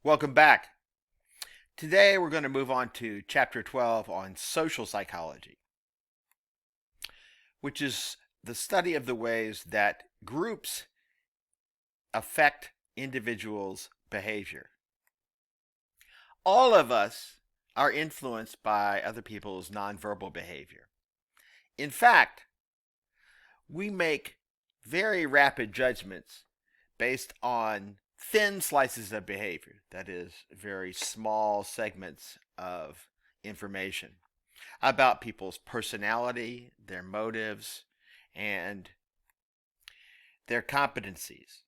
Welcome back. Today we're going to move on to Chapter 12 on social psychology, which is the study of the ways that groups affect individuals' behavior. All of us are influenced by other people's nonverbal behavior. In fact, we make very rapid judgments based on thin slices of behavior, that is, very small segments of information about people's personality, their motives, and their competencies.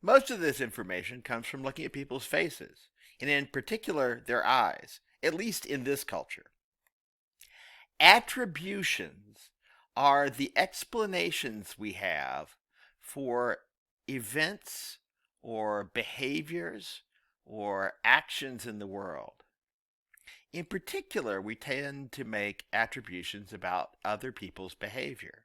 Most of this information comes from looking at people's faces, and in particular, their eyes, at least in this culture. Attributions are the explanations we have for events or behaviors or actions in the world. In particular, we tend to make attributions about other people's behavior.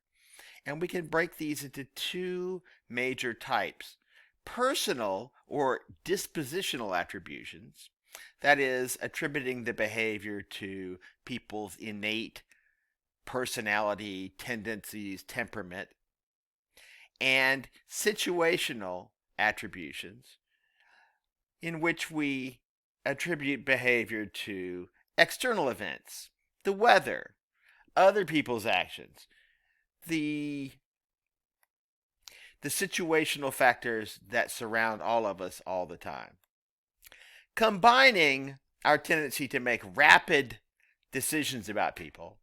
And we can break these into two major types: personal or dispositional attributions, that is, attributing the behavior to people's innate personality, tendencies, temperament, and situational attributions, in which we attribute behavior to external events, the weather, other people's actions, the situational factors that surround all of us all the time. Combining our tendency to make rapid decisions about people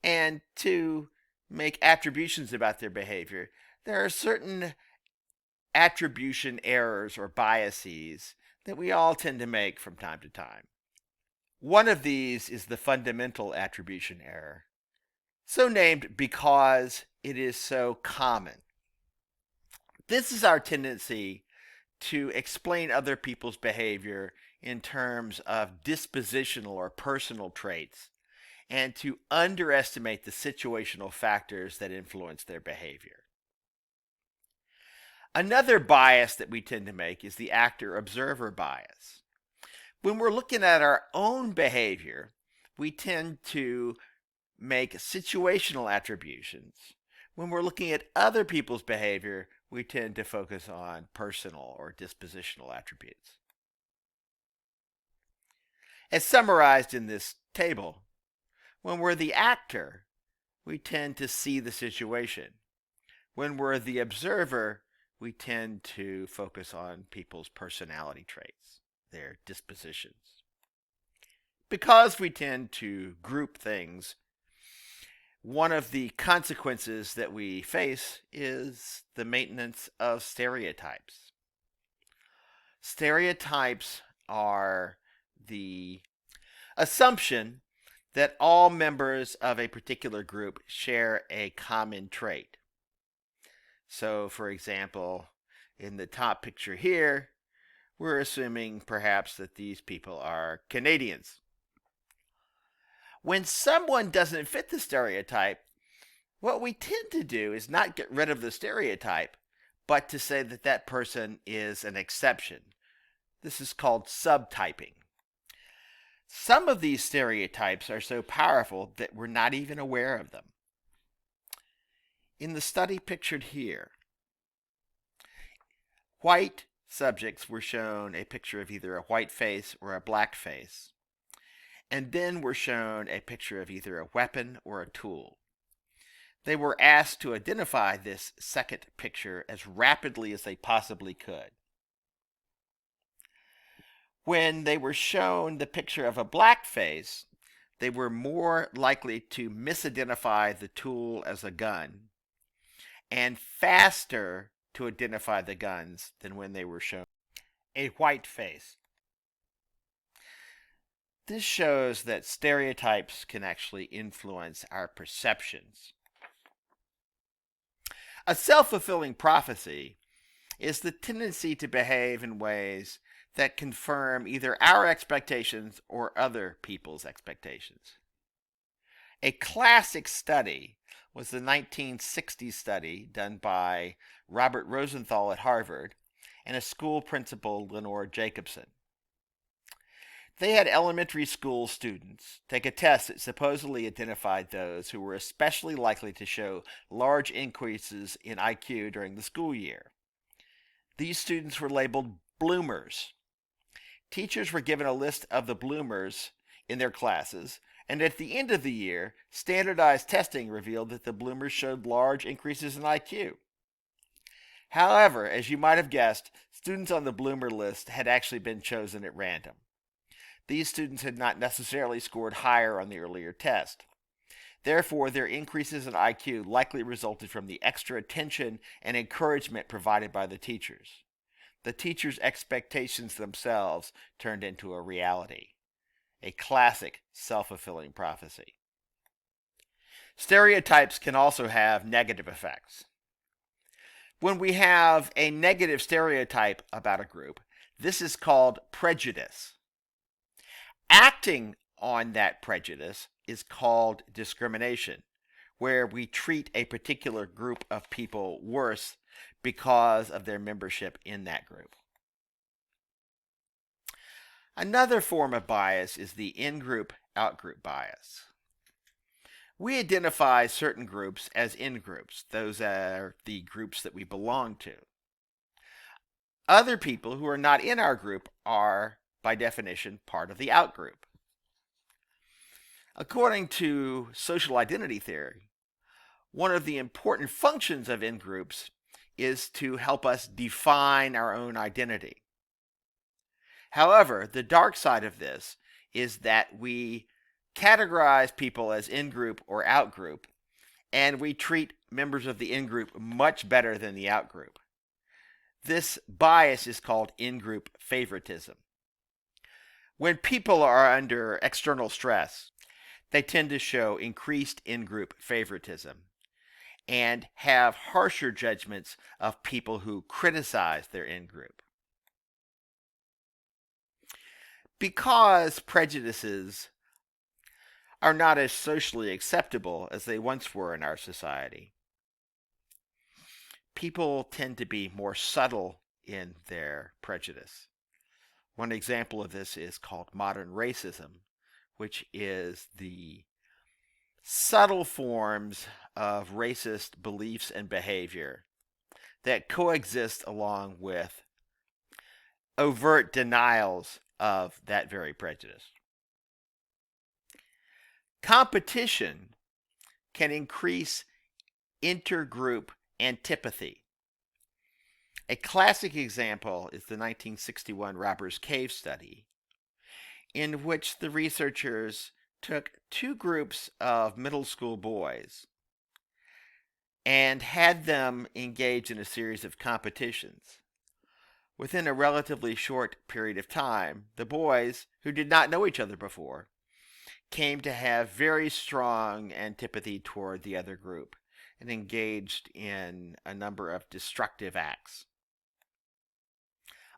and to make attributions about their behavior, there are certain attribution errors or biases that we all tend to make from time to time. One of these is the fundamental attribution error, so named because it is so common. This is our tendency to explain other people's behavior in terms of dispositional or personal traits, and to underestimate the situational factors that influence their behavior. Another bias that we tend to make is the actor-observer bias. When we're looking at our own behavior, we tend to make situational attributions. When we're looking at other people's behavior, we tend to focus on personal or dispositional attributes. As summarized in this table, when we're the actor, we tend to see the situation. When we're the observer, we tend to focus on people's personality traits, their dispositions. Because we tend to group things, one of the consequences that we face is the maintenance of stereotypes. Stereotypes are the assumption that all members of a particular group share a common trait. So, for example, in the top picture here, we're assuming perhaps that these people are Canadians. When someone doesn't fit the stereotype, what we tend to do is not get rid of the stereotype, but to say that that person is an exception. This is called subtyping. Some of these stereotypes are so powerful that we're not even aware of them. In the study pictured here, white subjects were shown a picture of either a white face or a black face, and then were shown a picture of either a weapon or a tool. They were asked to identify this second picture as rapidly as they possibly could. When they were shown the picture of a black face, they were more likely to misidentify the tool as a gun and faster to identify the guns than when they were shown a white face. This shows that stereotypes can actually influence our perceptions. A self-fulfilling prophecy is the tendency to behave in ways that confirm either our expectations or other people's expectations. A classic study was the 1960 study done by Robert Rosenthal at Harvard and a school principal, Lenore Jacobson. They had elementary school students take a test that supposedly identified those who were especially likely to show large increases in IQ during the school year. These students were labeled bloomers. Teachers were given a list of the bloomers in their classes, and at the end of the year, standardized testing revealed that the bloomers showed large increases in IQ. However, as you might have guessed, students on the bloomer list had actually been chosen at random. These students had not necessarily scored higher on the earlier test. Therefore, their increases in IQ likely resulted from the extra attention and encouragement provided by the teachers. The teachers' expectations themselves turned into a reality. A classic self-fulfilling prophecy. Stereotypes can also have negative effects. When we have a negative stereotype about a group, this is called prejudice. Acting on that prejudice is called discrimination, where we treat a particular group of people worse because of their membership in that group. Another form of bias is the in-group, out-group bias. We identify certain groups as in-groups. Those are the groups that we belong to. Other people who are not in our group are, by definition, part of the out-group. According to social identity theory, one of the important functions of in-groups is to help us define our own identity. However, the dark side of this is that we categorize people as in-group or out-group, and we treat members of the in-group much better than the out-group. This bias is called in-group favoritism. When people are under external stress, they tend to show increased in-group favoritism and have harsher judgments of people who criticize their in-group. Because prejudices are not as socially acceptable as they once were in our society, people tend to be more subtle in their prejudice. One example of this is called modern racism, which is the subtle forms of racist beliefs and behavior that coexist along with overt denials of that very prejudice. Competition can increase intergroup antipathy. A classic example is the 1961 Robbers Cave study, in which the researchers took two groups of middle school boys and had them engage in a series of competitions. Within a relatively short period of time, the boys, who did not know each other before, came to have very strong antipathy toward the other group and engaged in a number of destructive acts.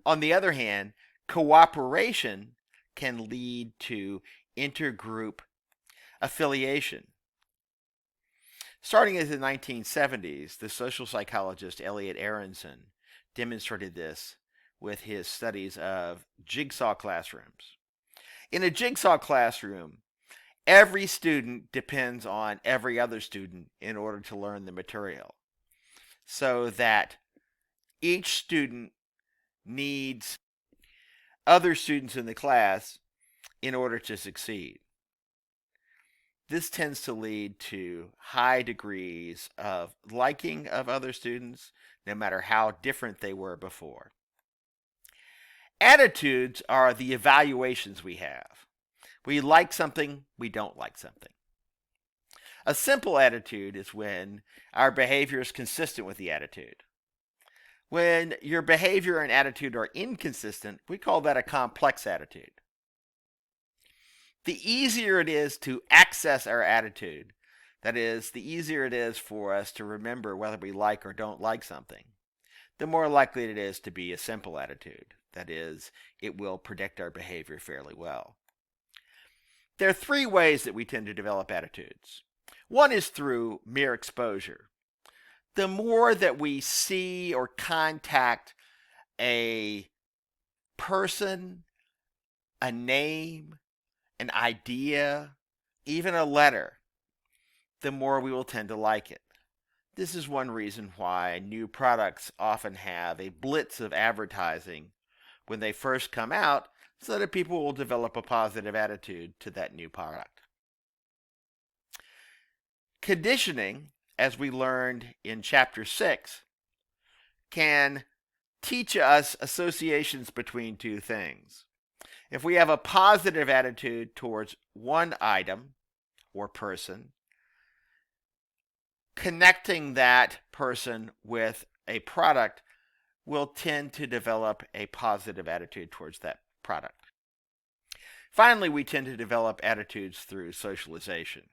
On the other hand, cooperation can lead to intergroup affiliation. Starting in the 1970s, the social psychologist Elliot Aronson demonstrated this with his studies of jigsaw classrooms. In a jigsaw classroom, every student depends on every other student in order to learn the material, so that each student needs other students in the class in order to succeed. This tends to lead to high degrees of liking of other students, no matter how different they were before. Attitudes are the evaluations we have. We like something, we don't like something. A simple attitude is when our behavior is consistent with the attitude. When your behavior and attitude are inconsistent, we call that a complex attitude. The easier it is to access our attitude, that is, the easier it is for us to remember whether we like or don't like something, the more likely it is to be a simple attitude. That is, it will predict our behavior fairly well. There are three ways that we tend to develop attitudes. One is through mere exposure. The more that we see or contact a person, a name, an idea, even a letter, the more we will tend to like it. This is one reason why new products often have a blitz of advertising when they first come out, so that people will develop a positive attitude to that new product. Conditioning, as we learned in Chapter 6, can teach us associations between two things. If we have a positive attitude towards one item or person, connecting that person with a product will tend to develop a positive attitude towards that product. Finally, we tend to develop attitudes through socialization.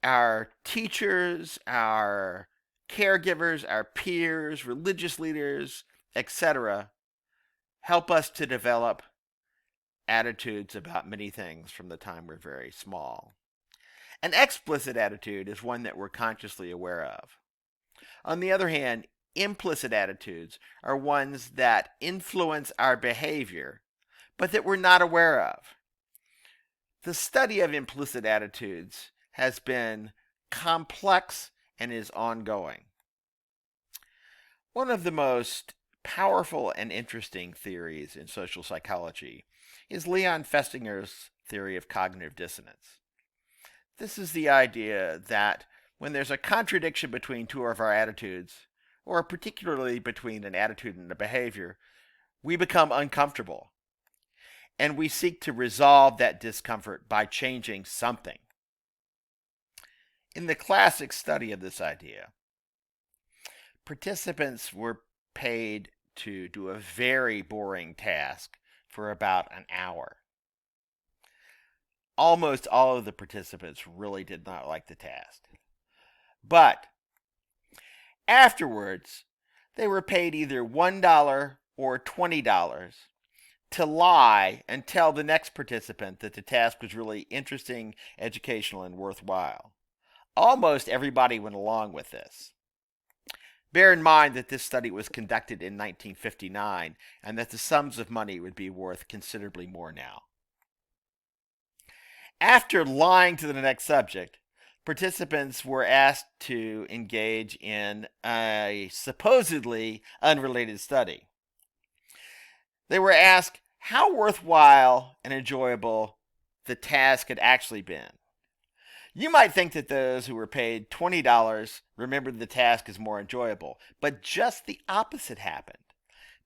Our teachers, our caregivers, our peers, religious leaders, etc., help us to develop attitudes about many things from the time we're very small. An explicit attitude is one that we're consciously aware of. On the other hand, implicit attitudes are ones that influence our behavior, but that we're not aware of. The study of implicit attitudes has been complex and is ongoing. One of the most powerful and interesting theories in social psychology is Leon Festinger's theory of cognitive dissonance. This is the idea that when there's a contradiction between two of our attitudes, or particularly between an attitude and a behavior, we become uncomfortable, and we seek to resolve that discomfort by changing something. In the classic study of this idea, participants were paid to do a very boring task for about an hour. Almost all of the participants really did not like the task. But afterwards, they were paid either $1 or $20 to lie and tell the next participant that the task was really interesting, educational, and worthwhile. Almost everybody went along with this. Bear in mind that this study was conducted in 1959 and that the sums of money would be worth considerably more now. After lying to the next subject, participants were asked to engage in a supposedly unrelated study. They were asked how worthwhile and enjoyable the task had actually been. You might think that those who were paid $20 remembered the task as more enjoyable, but just the opposite happened.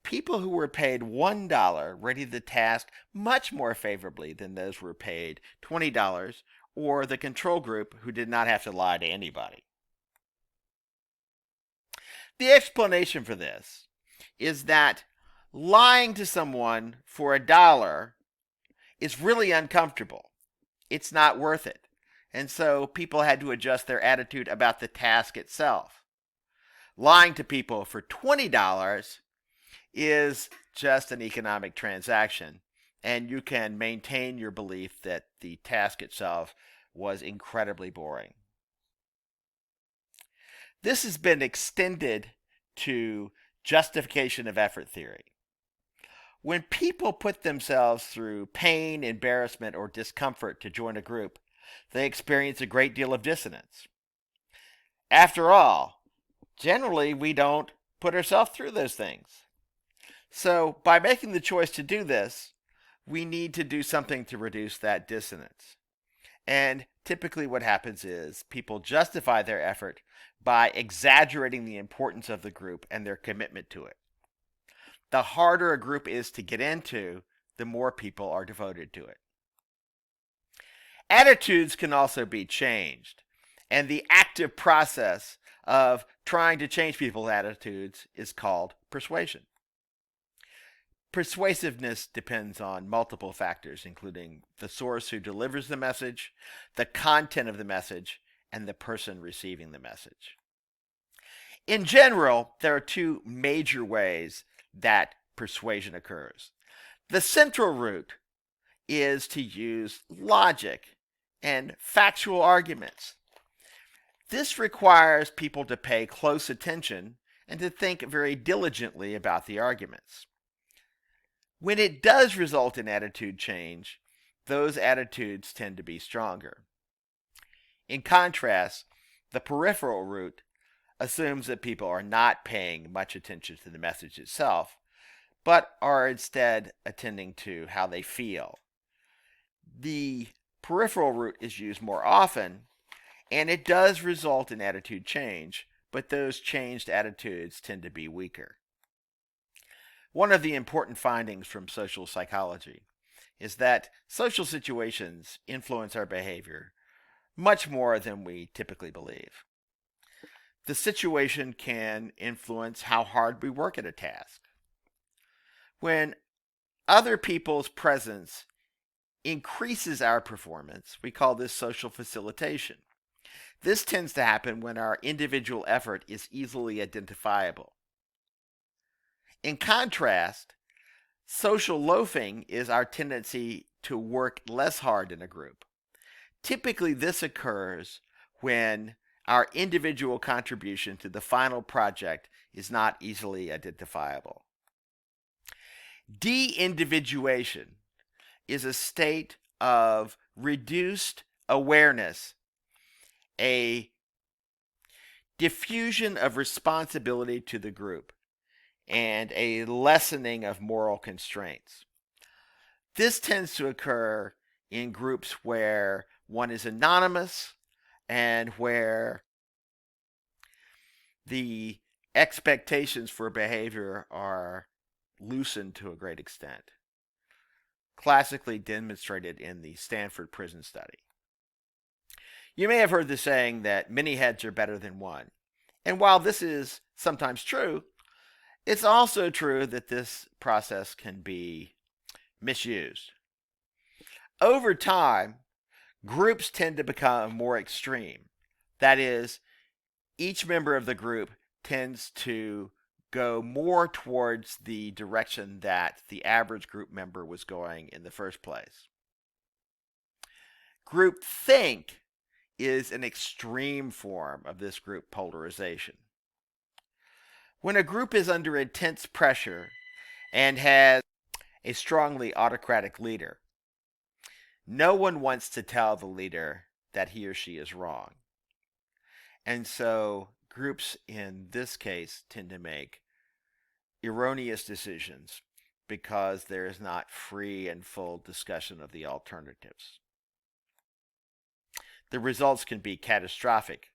People who were paid $1 rated the task much more favorably than those who were paid $20 or the control group who did not have to lie to anybody. The explanation for this is that lying to someone for $1 is really uncomfortable. It's not worth it. And so people had to adjust their attitude about the task itself. Lying to people for $20 is just an economic transaction, and you can maintain your belief that the task itself was incredibly boring. This has been extended to justification of effort theory. When people put themselves through pain, embarrassment, or discomfort to join a group, they experience a great deal of dissonance. After all, generally we don't put ourselves through those things. So by making the choice to do this, we need to do something to reduce that dissonance. And typically what happens is people justify their effort by exaggerating the importance of the group and their commitment to it. The harder a group is to get into, the more people are devoted to it. Attitudes can also be changed, and the active process of trying to change people's attitudes is called persuasion. Persuasiveness depends on multiple factors, including the source who delivers the message, the content of the message, and the person receiving the message. In general, there are two major ways that persuasion occurs. The central route is to use logic and factual arguments. This requires people to pay close attention and to think very diligently about the arguments. When it does result in attitude change, those attitudes tend to be stronger. In contrast, the peripheral route assumes that people are not paying much attention to the message itself, but are instead attending to how they feel. The peripheral route is used more often, and it does result in attitude change, but those changed attitudes tend to be weaker. One of the important findings from social psychology is that social situations influence our behavior much more than we typically believe. The situation can influence how hard we work at a task. When other people's presence increases our performance, we call this social facilitation. This tends to happen when our individual effort is easily identifiable. In contrast, social loafing is our tendency to work less hard in a group. Typically, this occurs when our individual contribution to the final project is not easily identifiable. De-individuation is a state of reduced awareness, a diffusion of responsibility to the group, and a lessening of moral constraints. This tends to occur in groups where one is anonymous and where the expectations for behavior are loosened to a great extent, classically demonstrated in the Stanford prison study. You may have heard the saying that many heads are better than one. And while this is sometimes true, it's also true that this process can be misused. Over time, groups tend to become more extreme. That is, each member of the group tends to go more towards the direction that the average group member was going in the first place. Groupthink is an extreme form of this group polarization. When a group is under intense pressure and has a strongly autocratic leader, no one wants to tell the leader that he or she is wrong. And so groups in this case tend to make erroneous decisions because there is not free and full discussion of the alternatives. The results can be catastrophic,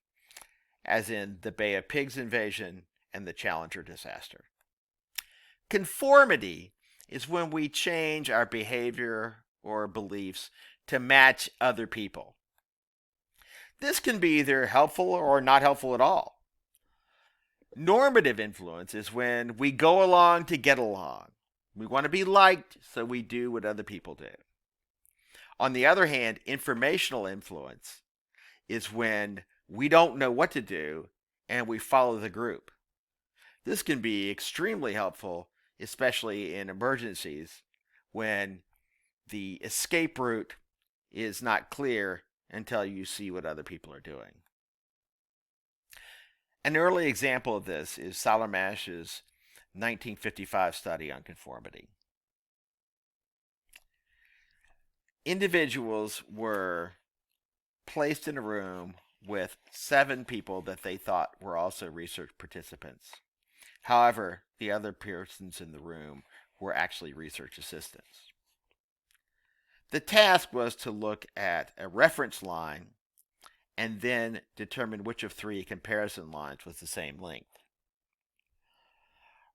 as in the Bay of Pigs invasion and the Challenger disaster. Conformity is when we change our behavior or beliefs to match other people. This can be either helpful or not helpful at all. Normative influence is when we go along to get along. We want to be liked, so we do what other people do. On the other hand, informational influence is when we don't know what to do and we follow the group. This can be extremely helpful, especially in emergencies when the escape route is not clear until you see what other people are doing. An early example of this is Salermash's 1955 study on conformity. Individuals were placed in a room with 7 people that they thought were also research participants. However, the other persons in the room were actually research assistants. The task was to look at a reference line and then determine which of 3 comparison lines was the same length.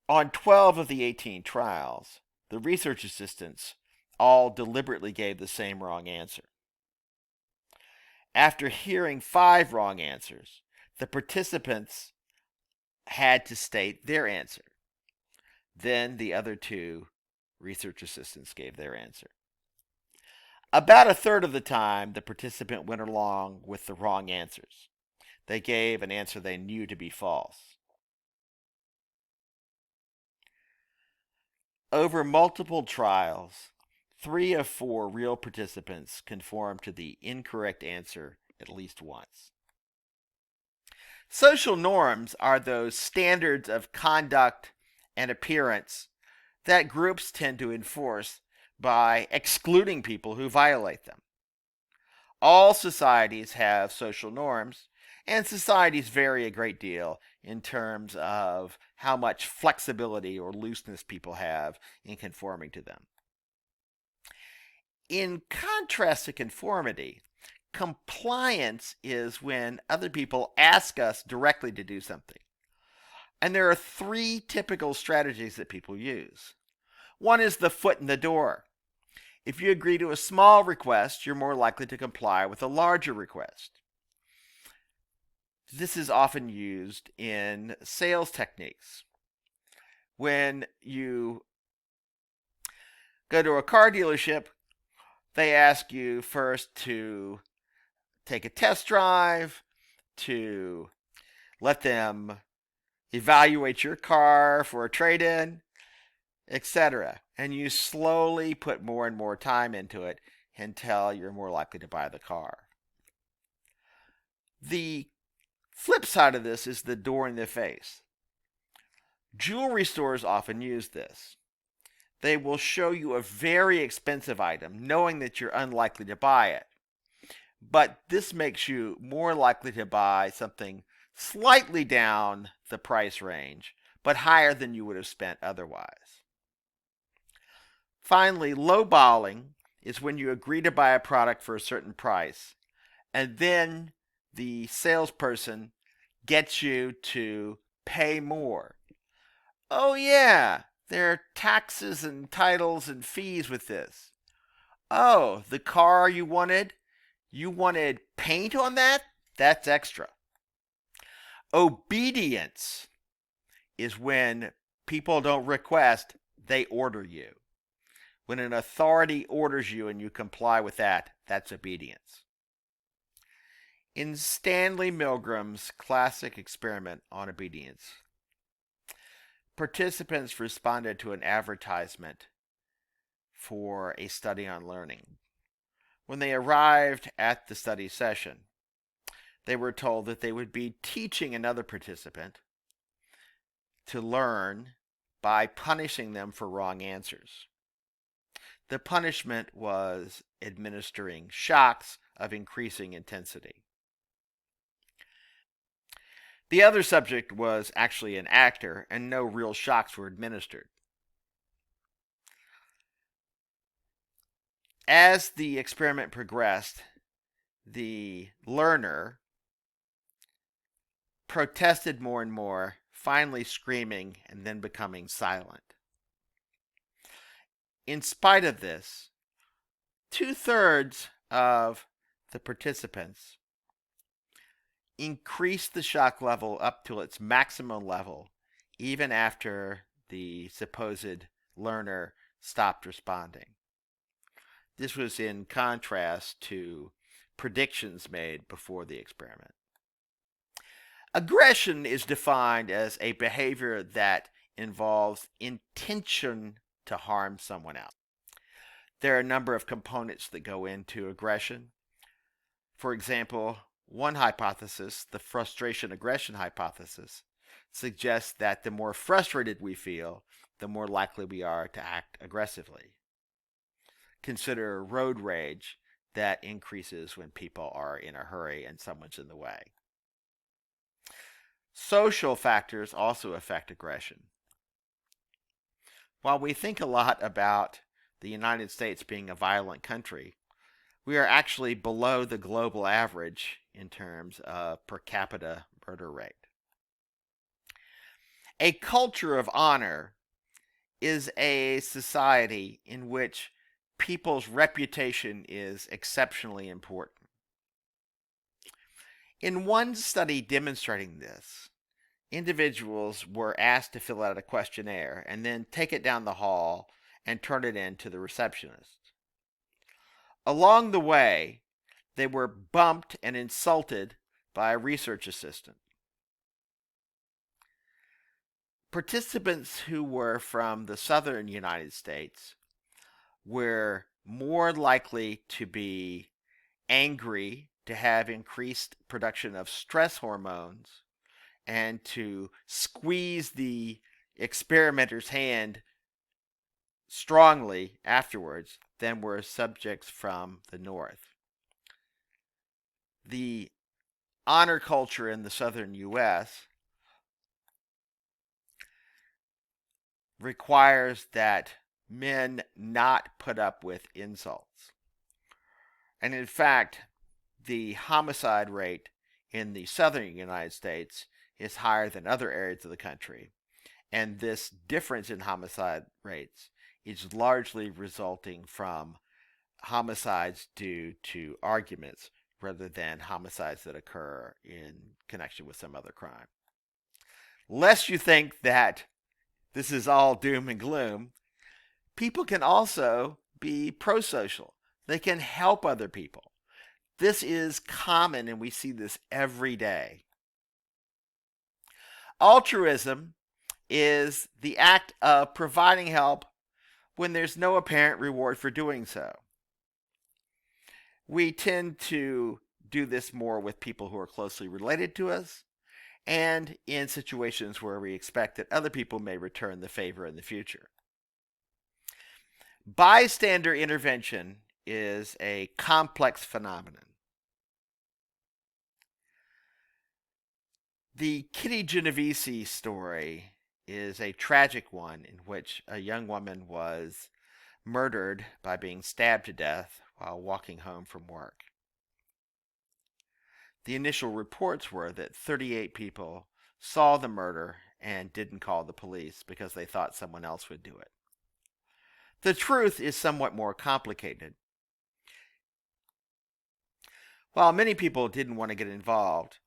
On 12 of the 18 trials, the research assistants all deliberately gave the same wrong answer. After hearing 5 wrong answers, the participants had to state their answer. Then the other 2 research assistants gave their answer. About a third of the time, the participant went along with the wrong answers. They gave an answer they knew to be false. Over multiple trials, 3 of 4 real participants conformed to the incorrect answer at least once. Social norms are those standards of conduct and appearance that groups tend to enforce by excluding people who violate them. All societies have social norms, and societies vary a great deal in terms of how much flexibility or looseness people have in conforming to them. In contrast to conformity, compliance is when other people ask us directly to do something. And there are three typical strategies that people use. One is the foot in the door. If you agree to a small request, you're more likely to comply with a larger request. This is often used in sales techniques. When you go to a car dealership, they ask you first to take a test drive, to let them evaluate your car for a trade-in, etc. And you slowly put more and more time into it until you're more likely to buy the car. The flip side of this is the door in the face. Jewelry stores often use this. They will show you a very expensive item, knowing that you're unlikely to buy it. But this makes you more likely to buy something slightly down the price range, but higher than you would have spent otherwise. Finally, lowballing is when you agree to buy a product for a certain price, and then the salesperson gets you to pay more. Oh yeah, there are taxes and titles and fees with this. Oh, the car you wanted paint on that? That's extra. Obedience is when people don't request, they order you. When an authority orders you and you comply with that, that's obedience. In Stanley Milgram's classic experiment on obedience, participants responded to an advertisement for a study on learning. When they arrived at the study session, they were told that they would be teaching another participant to learn by punishing them for wrong answers. The punishment was administering shocks of increasing intensity. The other subject was actually an actor, and no real shocks were administered. As the experiment progressed, the learner protested more and more, finally screaming and then becoming silent. In spite of this, 2/3 of the participants increased the shock level up to its maximum level, even after the supposed learner stopped responding. This was in contrast to predictions made before the experiment. Aggression is defined as a behavior that involves intention to harm someone else. There are a number of components that go into aggression. For example, one hypothesis, the frustration-aggression hypothesis, suggests that the more frustrated we feel, the more likely we are to act aggressively. Consider road rage that increases when people are in a hurry and someone's in the way. Social factors also affect aggression. While we think a lot about the United States being a violent country, we are actually below the global average in terms of per capita murder rate. A culture of honor is a society in which people's reputation is exceptionally important. In one study demonstrating this, individuals were asked to fill out a questionnaire and then take it down the hall and turn it in to the receptionist. Along the way, they were bumped and insulted by a research assistant. Participants who were from the southern United States were more likely to be angry, to have increased production of stress hormones, and to squeeze the experimenter's hand strongly afterwards than were subjects from the North. The honor culture in the southern U.S. requires that men not put up with insults. And in fact, the homicide rate in the southern United States is higher than other areas of the country. And this difference in homicide rates is largely resulting from homicides due to arguments rather than homicides that occur in connection with some other crime. Lest you think that this is all doom and gloom, people can also be pro-social. They can help other people. This is common, and we see this every day. Altruism is the act of providing help when there's no apparent reward for doing so. We tend to do this more with people who are closely related to us and in situations where we expect that other people may return the favor in the future. Bystander intervention is a complex phenomenon. The Kitty Genovese story is a tragic one in which a young woman was murdered by being stabbed to death while walking home from work. The initial reports were that 38 people saw the murder and didn't call the police because they thought someone else would do it. The truth is somewhat more complicated. While many people didn't want to get involved,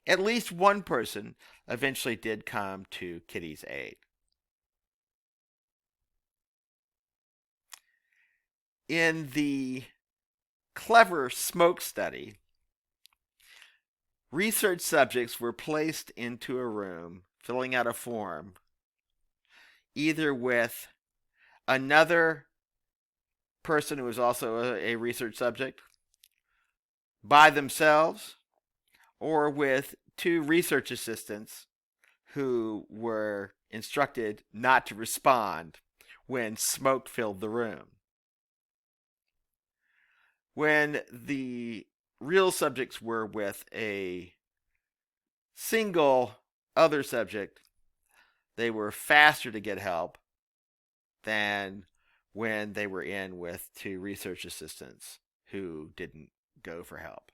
at least one person eventually did come to Kitty's aid. In the Clever Smoke study, research subjects were placed into a room filling out a form, either with another person who was also a research subject, by themselves, or with two research assistants who were instructed not to respond when smoke filled the room. When the real subjects were with a single other subject, they were faster to get help than when they were in with two research assistants who didn't go for help.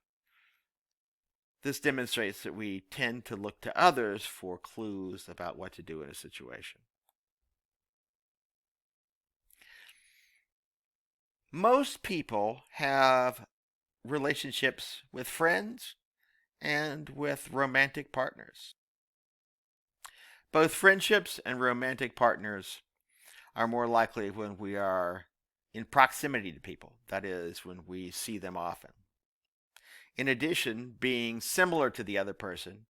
This demonstrates that we tend to look to others for clues about what to do in a situation. Most people have relationships with friends and with romantic partners. Both friendships and romantic partners are more likely when we are in proximity to people, that is, when we see them often. In addition, being similar to the other person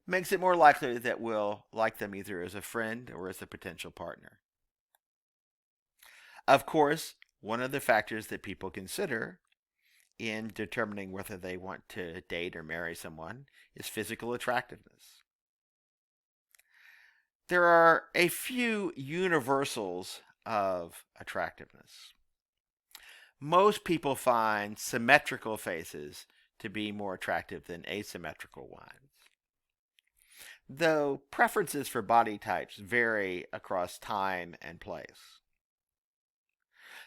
makes it more likely that we'll like them either as a friend or as a potential partner. Of course, one of the factors that people consider in determining whether they want to date or marry someone is physical attractiveness. There are a few universals of attractiveness. Most people find symmetrical faces to be more attractive than asymmetrical ones, though preferences for body types vary across time and place.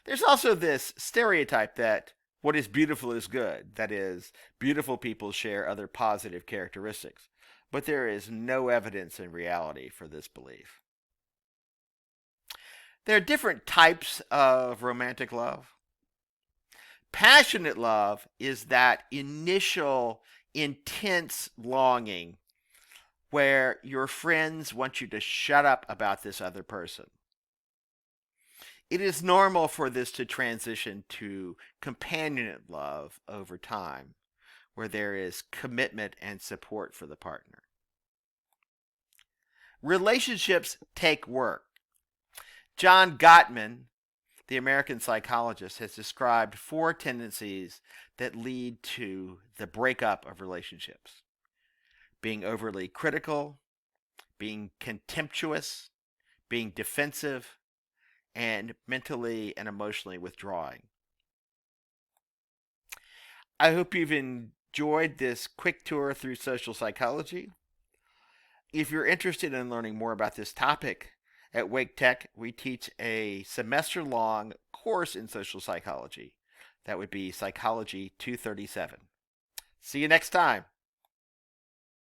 There's also this stereotype that what is beautiful is good. That is, beautiful people share other positive characteristics, but there is no evidence in reality for this belief. There are different types of romantic love. Passionate love is that initial intense longing where your friends want you to shut up about this other person. It is normal for this to transition to companionate love over time, where there is commitment and support for the partner. Relationships take work. John Gottman, the American psychologist, has described 4 tendencies that lead to the breakup of relationships: being overly critical, being contemptuous, being defensive, and mentally and emotionally withdrawing. I hope you've enjoyed this quick tour through social psychology. If you're interested in learning more about this topic, at Wake Tech, we teach a semester-long course in social psychology. That would be Psychology 237. See you next time.